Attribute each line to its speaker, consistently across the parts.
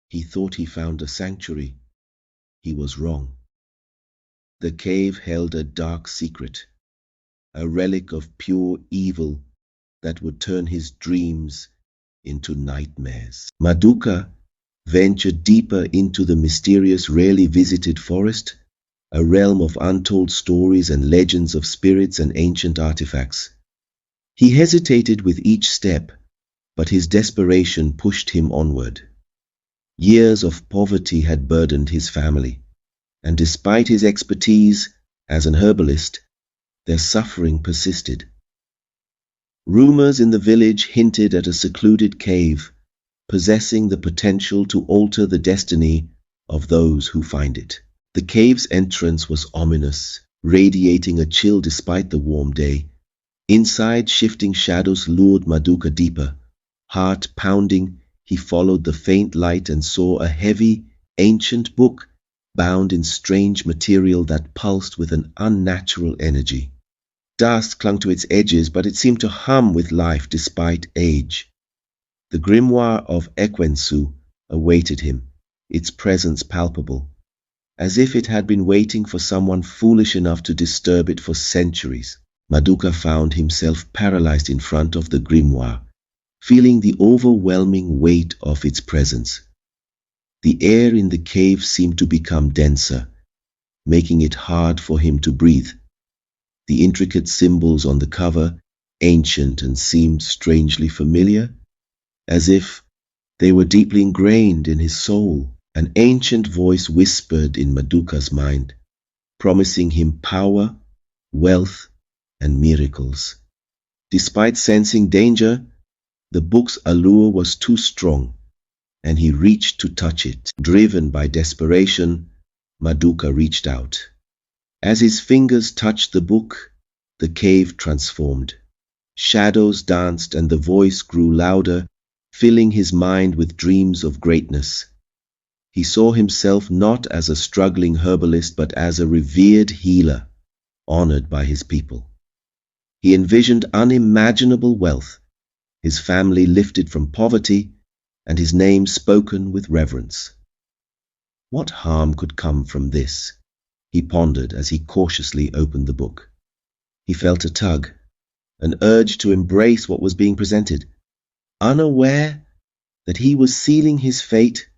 Speaker 1: He thought he found a sanctuary. He was wrong. The cave held a dark secret, a relic of pure evil that would turn his dreams into nightmares. Maduka ventured deeper into the mysterious, rarely visited forest, a realm of untold stories and legends of spirits and ancient artifacts. He hesitated with each step, but his desperation pushed him onward. Years of poverty had burdened his family, and despite his expertise as an herbalist, their suffering persisted. Rumors in the village hinted at a secluded cave, possessing the potential to alter the destiny of those who find it. The cave's entrance was ominous, radiating a chill despite the warm day. Inside, shifting shadows lured Maduka deeper. Heart pounding, he followed the faint light and saw a heavy, ancient book bound in strange material that pulsed with an unnatural energy. Dust clung to its edges, but it seemed to hum with life despite age. The Grimoire of Ekwensu awaited him, its presence palpable, as if it had been waiting for someone foolish enough to disturb it for centuries. Maduka found himself paralyzed in front of the Grimoire, feeling the overwhelming weight of its presence. The air in the cave seemed to become denser, making it hard for him to breathe. The intricate symbols on the cover, ancient and seemed strangely familiar, as if they were deeply ingrained in his soul. An ancient voice whispered in Maduka's mind, promising him power, wealth, and miracles. Despite sensing danger, the book's allure was too strong, and he reached to touch it. Driven by desperation, Maduka reached out. As his fingers touched the book, the cave transformed. Shadows danced and the voice grew louder, filling his mind with dreams of greatness. He saw himself not as a struggling herbalist, but as a revered healer, honored by his people. He envisioned unimaginable wealth, his family lifted from poverty, and his name spoken with reverence. What harm could come from this? He pondered as he cautiously opened the book. He felt a tug, an urge to embrace what was being presented, unaware that he was sealing his fate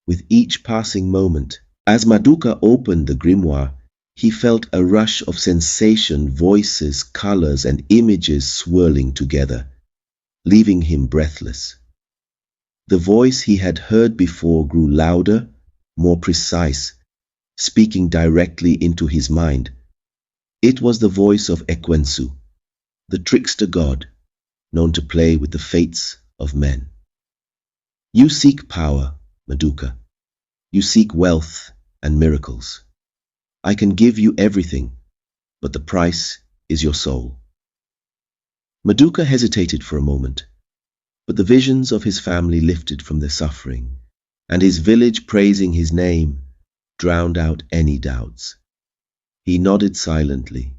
Speaker 1: with each passing moment. As Maduka opened the grimoire, he felt a rush of sensation, voices, colors, and images swirling together, leaving him breathless. The voice he had heard before grew louder, more precise, speaking directly into his mind. It was the voice of Ekwensu, the trickster god, known to play with the fates of men. You seek power, Maduka. You seek wealth and miracles. I can give you everything, but the price is your soul. Maduka hesitated for a moment, but the visions of his family lifted from their suffering, and his village praising his name drowned out any doubts. He nodded silently,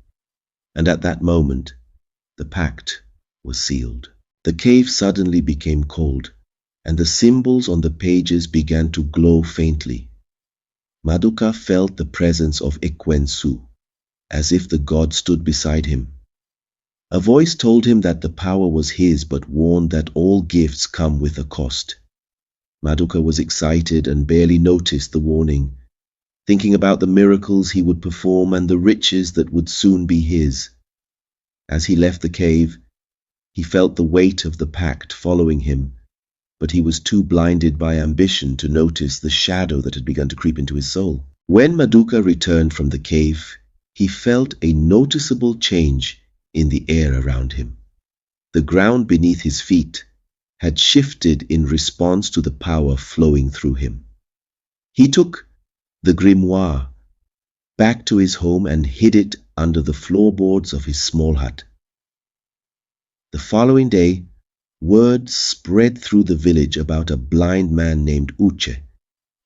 Speaker 1: and at that moment, the pact was sealed. The cave suddenly became cold, and the symbols on the pages began to glow faintly. Maduka felt the presence of Ekwensu, as if the god stood beside him. A voice told him that the power was his, but warned that all gifts come with a cost. Maduka was excited and barely noticed the warning, thinking about the miracles he would perform and the riches that would soon be his. As he left the cave, he felt the weight of the pact following him, but he was too blinded by ambition to notice the shadow that had begun to creep into his soul. When Maduka returned from the cave, he felt a noticeable change in the air around him. The ground beneath his feet had shifted in response to the power flowing through him. He took the grimoire back to his home and hid it under the floorboards of his small hut. The following day, word spread through the village about a blind man named Uche,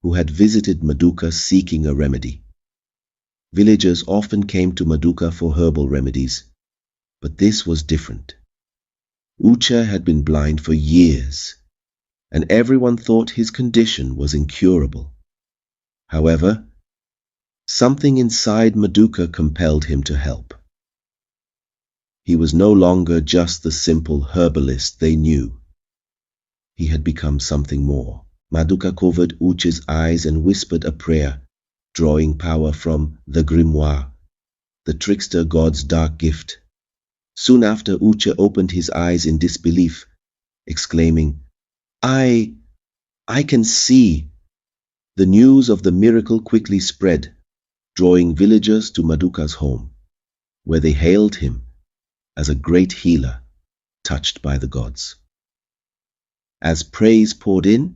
Speaker 1: who had visited Maduka seeking a remedy. Villagers often came to Maduka for herbal remedies, but this was different. Uche had been blind for years, and everyone thought his condition was incurable. However, something inside Maduka compelled him to help. He was no longer just the simple herbalist they knew. He had become something more. Maduka covered Uche's eyes and whispered a prayer, drawing power from the Grimoire, the trickster god's dark gift. Soon after, Uche opened his eyes in disbelief, exclaiming, I can see." The news of the miracle quickly spread, drawing villagers to Maduka's home, where they hailed him as a great healer touched by the gods. As praise poured in,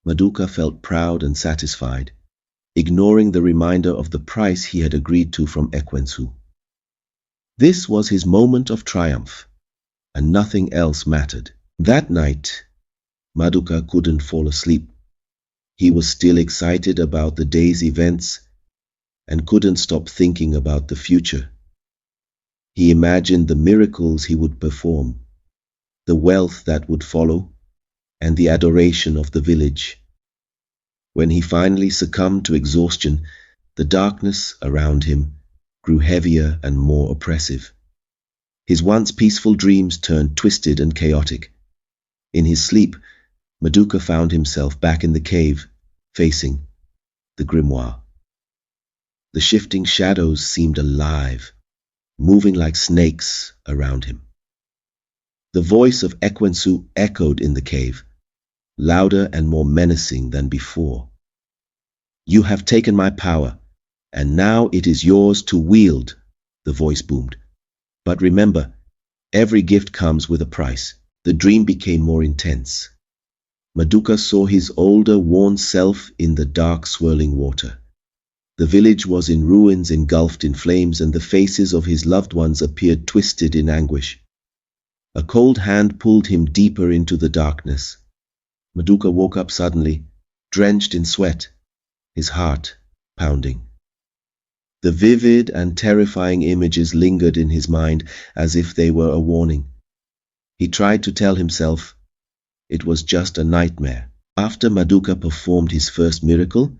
Speaker 1: Maduka felt proud and satisfied, ignoring the reminder of the price he had agreed to from Ekwensu. This was his moment of triumph, and nothing else mattered. That night, Maduka couldn't fall asleep. He was still excited about the day's events and couldn't stop thinking about the future. He imagined the miracles he would perform, the wealth that would follow, and the adoration of the village. When he finally succumbed to exhaustion, the darkness around him grew heavier and more oppressive. His once peaceful dreams turned twisted and chaotic. In his sleep, Maduka found himself back in the cave, facing the Grimoire. The shifting shadows seemed alive, moving like snakes around him. The voice of Ekwensu echoed in the cave, louder and more menacing than before. "You have taken my power, and now it is yours to wield," the voice boomed. "But remember, every gift comes with a price." The dream became more intense. Maduka saw his older, worn self in the dark, swirling water. The village was in ruins, engulfed in flames, and the faces of his loved ones appeared twisted in anguish. A cold hand pulled him deeper into the darkness. Maduka woke up suddenly, drenched in sweat, his heart pounding. The vivid and terrifying images lingered in his mind as if they were a warning. He tried to tell himself it was just a nightmare. After Maduka performed his first miracle,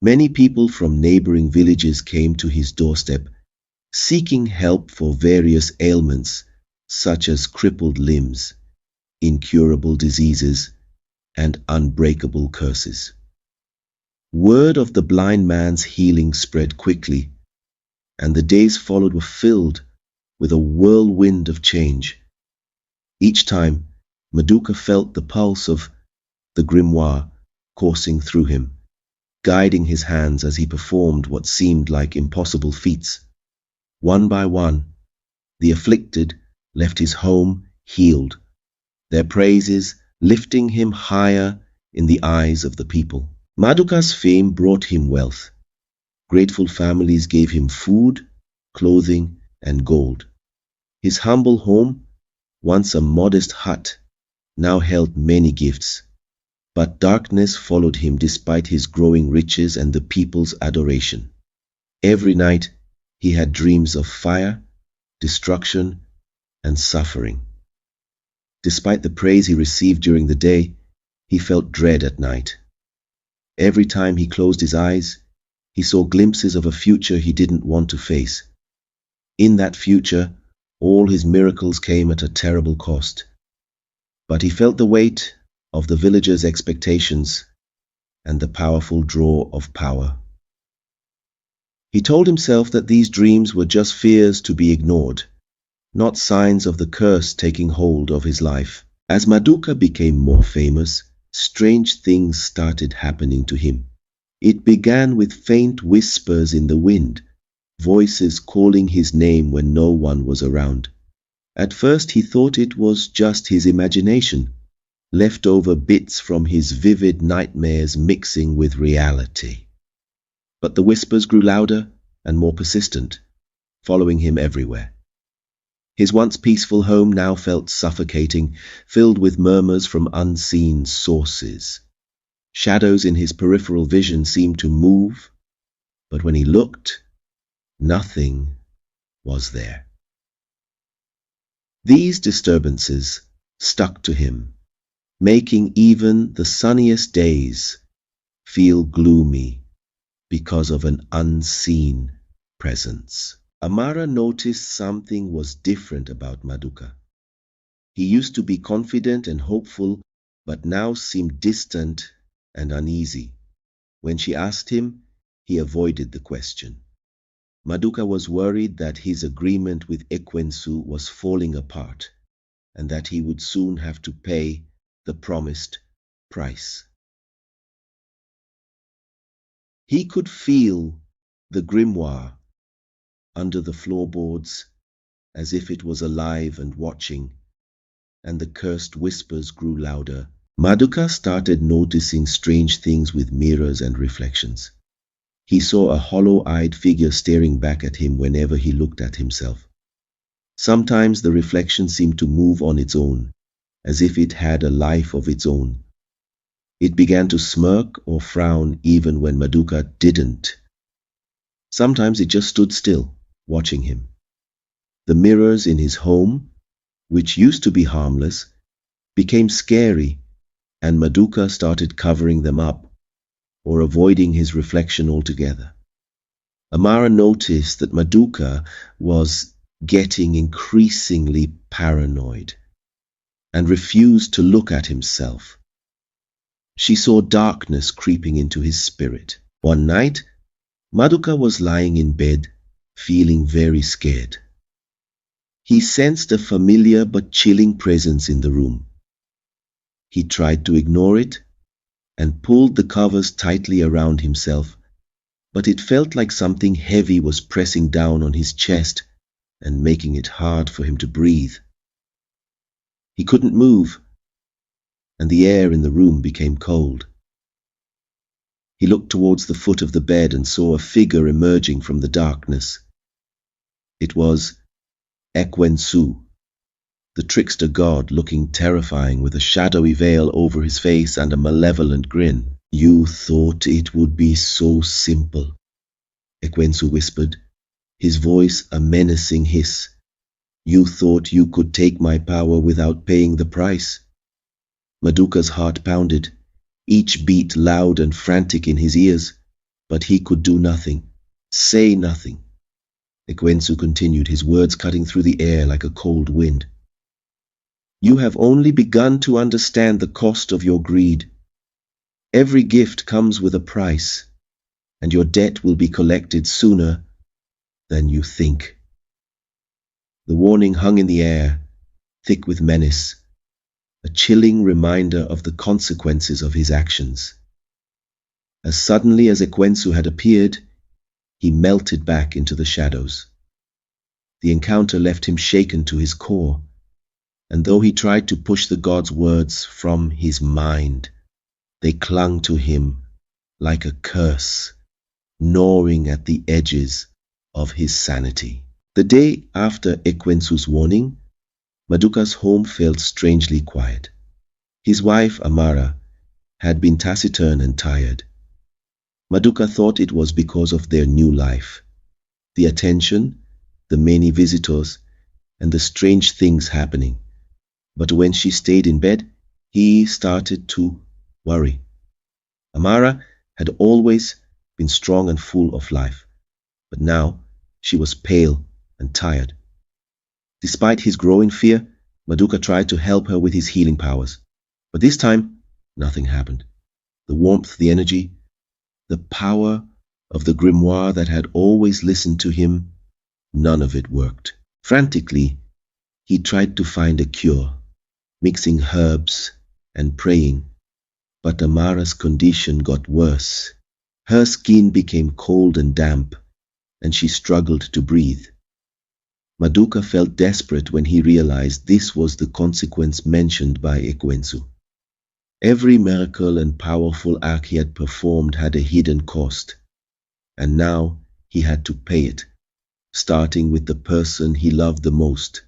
Speaker 1: many people from neighboring villages came to his doorstep, seeking help for various ailments such as crippled limbs, incurable diseases, and unbreakable curses. Word of the blind man's healing spread quickly, and the days followed were filled with a whirlwind of change. Each time, Maduka felt the pulse of the Grimoire coursing through him, guiding his hands as he performed what seemed like impossible feats. One by one, the afflicted left his home healed, their praises lifting him higher in the eyes of the people. Maduka's fame brought him wealth. Grateful families gave him food, clothing, and gold. His humble home, once a modest hut, now held many gifts. But darkness followed him despite his growing riches and the people's adoration. Every night he had dreams of fire, destruction, and suffering. Despite the praise he received during the day, he felt dread at night. Every time he closed his eyes, he saw glimpses of a future he didn't want to face. In that future, all his miracles came at a terrible cost. But he felt the weight of the villagers' expectations and the powerful draw of power. He told himself that these dreams were just fears to be ignored, not signs of the curse taking hold of his life. As Maduka became more famous, strange things started happening to him. It began with faint whispers in the wind, voices calling his name when no one was around. At first he thought it was just his imagination, leftover bits from his vivid nightmares mixing with reality. But the whispers grew louder and more persistent, following him everywhere. His once peaceful home now felt suffocating, filled with murmurs from unseen sources. Shadows in his peripheral vision seemed to move, but when he looked, nothing was there. These disturbances stuck to him, making even the sunniest days feel gloomy because of an unseen presence. Amara noticed something was different about Maduka. He used to be confident and hopeful, but now seemed distant and uneasy. When she asked him, he avoided the question. Maduka was worried that his agreement with Ekwensu was falling apart and that he would soon have to pay the promised price. He could feel the grimoire under the floorboards as if it was alive and watching, and the cursed whispers grew louder. Maduka started noticing strange things with mirrors and reflections. He saw a hollow-eyed figure staring back at him whenever he looked at himself. Sometimes the reflection seemed to move on its own, as if it had a life of its own. It began to smirk or frown even when Maduka didn't. Sometimes it just stood still, watching him. The mirrors in his home, which used to be harmless, became scary, and Maduka started covering them up or avoiding his reflection altogether. Amara noticed that Maduka was getting increasingly paranoid and refused to look at himself. She saw darkness creeping into his spirit. One night, Maduka was lying in bed, feeling very scared. He sensed a familiar but chilling presence in the room. He tried to ignore it and pulled the covers tightly around himself, but it felt like something heavy was pressing down on his chest and making it hard for him to breathe. He couldn't move, and the air in the room became cold. He looked towards the foot of the bed and saw a figure emerging from the darkness. It was Ekwensu, the trickster god, looking terrifying with a shadowy veil over his face and a malevolent grin. "You thought it would be so simple," Ekwensu whispered, his voice a menacing hiss. "You thought you could take my power without paying the price." Maduka's heart pounded, each beat loud and frantic in his ears, but he could do nothing, say nothing. Ekwensu continued, his words cutting through the air like a cold wind. "You have only begun to understand the cost of your greed. Every gift comes with a price, and your debt will be collected sooner than you think." The warning hung in the air, thick with menace, a chilling reminder of the consequences of his actions. As suddenly as Ekwensu had appeared, he melted back into the shadows. The encounter left him shaken to his core, and though he tried to push the god's words from his mind, they clung to him like a curse, gnawing at the edges of his sanity. The day after Ekwensu's warning, Maduka's home felt strangely quiet. His wife, Amara, had been taciturn and tired. Maduka thought it was because of their new life, the attention, the many visitors, and the strange things happening. But when she stayed in bed, he started to worry. Amara had always been strong and full of life, but now she was pale and tired. Despite his growing fear, Maduka tried to help her with his healing powers. But this time, nothing happened. The warmth, the energy, the power of the grimoire that had always listened to him, none of it worked. Frantically, he tried to find a cure, mixing herbs and praying, but Amara's condition got worse. Her skin became cold and damp, and she struggled to breathe. Maduka felt desperate when he realized this was the consequence mentioned by Ekwensu. Every miracle and powerful act he had performed had a hidden cost, and now he had to pay it, starting with the person he loved the most.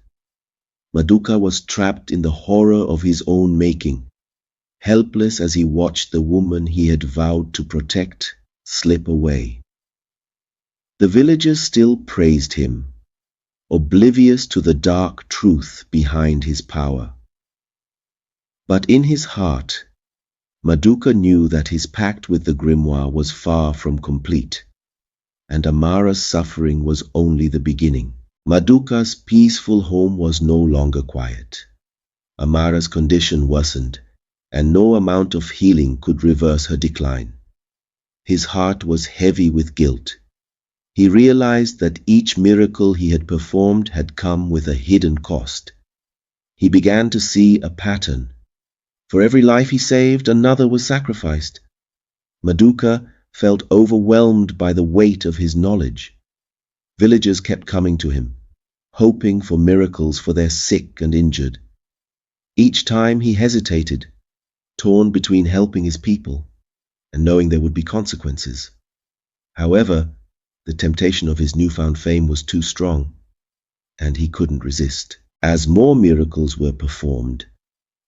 Speaker 1: Maduka was trapped in the horror of his own making, helpless as he watched the woman he had vowed to protect slip away. The villagers still praised him, oblivious to the dark truth behind his power. But in his heart, Maduka knew that his pact with the Grimoire was far from complete, and Amara's suffering was only the beginning. Maduka's peaceful home was no longer quiet. Amara's condition worsened, and no amount of healing could reverse her decline. His heart was heavy with guilt. He realized that each miracle he had performed had come with a hidden cost. He began to see a pattern. For every life he saved, another was sacrificed. Maduka felt overwhelmed by the weight of his knowledge. Villagers kept coming to him, hoping for miracles for their sick and injured. Each time he hesitated, torn between helping his people and knowing there would be consequences. However, the temptation of his newfound fame was too strong, and he couldn't resist. As more miracles were performed,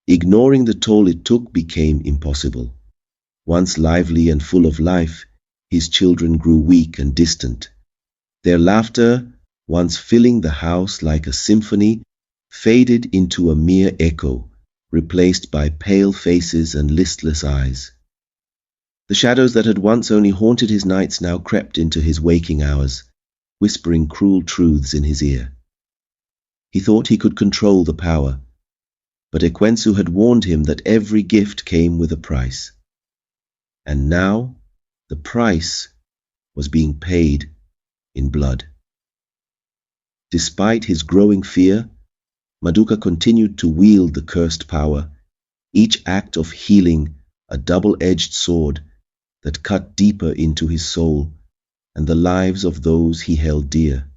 Speaker 1: ignoring the toll it took became impossible. Once lively and full of life, his children grew weak and distant. Their laughter, once filling the house like a symphony, faded into a mere echo, replaced by pale faces and listless eyes. The shadows that had once only haunted his nights now crept into his waking hours, whispering cruel truths in his ear. He thought he could control the power, but Ekwensu had warned him that every gift came with a price. And now the price was being paid in blood. Despite his growing fear, Maduka continued to wield the cursed power, each act of healing a double-edged sword that cut deeper into his soul and the lives of those he held dear.